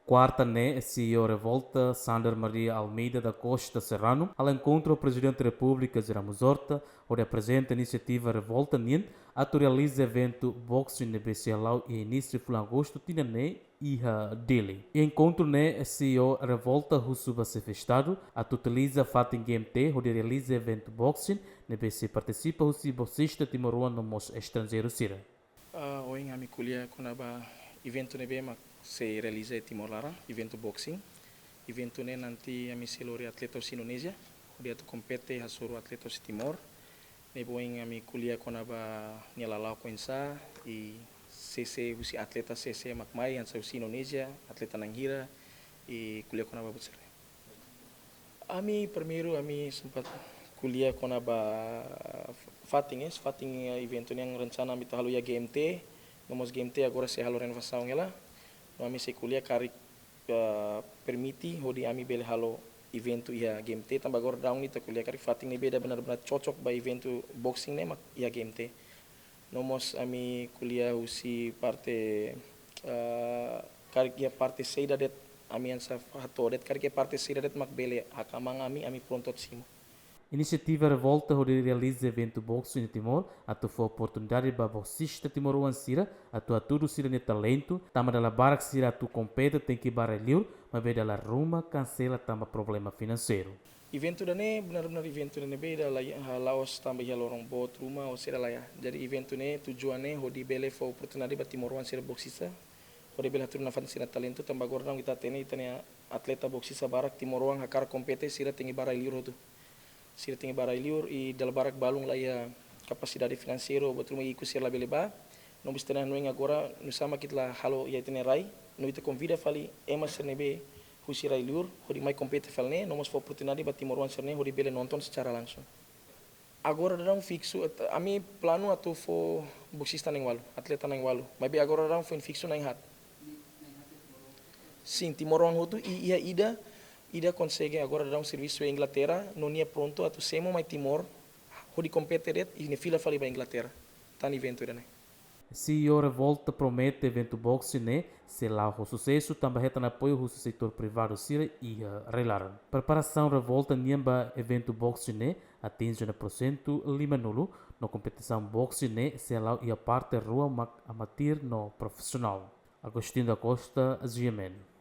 Quarta, né, CEO Revolta, Sander Maria Almeida da Costa Serrano, ela encontra o Presidente da República, Ramos Horta, onde apresenta a iniciativa Revolta NIN, realiza evento boxing no BCLAU e início de agosto, tinha né, Iha dele. E encontro né, CEO Revolta Rusuba se festado, utiliza Fatin GMT, onde realiza evento boxing, no BC participa o boxista timoruano nos estrangeiros sira. Oi, ami kuliah kunaba evento nebe mak se realiza Timor Lara, evento boxing. Evento ne nanti ami selori atletos Indonesia, dia tu compete hasuru atletos Timor. Neboing ami kuliah kunaba nialalau kuensa e CC husi atleta CC makmai ansa husi Indonesia, atleta nanghira e kuliah kunaba butsere. Ami primeiro ami sempat kuliah kunaba Fating evento yang rencana ami halu ya GMT, nomos GMT agora se halu renovação ela. No ami se kuliah karik permiti hodi ami bele halo evento ya GMT tambah agora daun ni kuliah karik Fating ni beda benar-benar cocok ba evento boxing ne mak ya GMT. Nomos ami kuliah usi parte karik ya parte seida det ami ansa hatodet karik ya parte seida det mak bele hakamang ami prontot simo. Iniciativa Revolta onde realiza evento boxing em Timor, foi oportunidade para boxista timoruan sira, tudo sira de talento, tama da barak sira compete tem que baralhar, mas beda la Roma cancela tama problema financeiro. Evento dane benar-benar evento dane beda laos tambah ya lorong bot rumah o sira laya. Jadi evento ne tujuannya hodi bele fo oportunidade ba timoruan sira boxista. Hodi bele turun nafan sira talento tambah gordang kita tene atleta boxista barak timoruan hakar kompete sira tinggi baralhar tu. Sira tinggi baralhar e dal barak balung lá a capacidade financeira betul me iku sira beleba não bistana no agora no sama kit lá halo ya tene rai no ita convida fali ema sernebe husira ilur hodi mai compete falne não mos for oportunidade ba timoruan serne hodi bele nonton secara langsung agora darão fixo ami plano atu fo boxista neng walu atleta neng walu mas be agora darão fo fixo neng hat sim timoruan hotu ia ida consegue agora dar serviço em Inglaterra, não é pronto, atu semo mai Timor, hodi compete det e ne fila fali para Inglaterra. Tá no evento né. CEO Revolta promete evento boxing né, se lá o sucesso também está no apoio do setor privado sira e relaram. Preparação Revolta niamba evento boxing né, atinge no porcento lima nulo, na competição boxing né, se lá e a parte rua amatir no profissional. Agostinho da Costa, Yemen.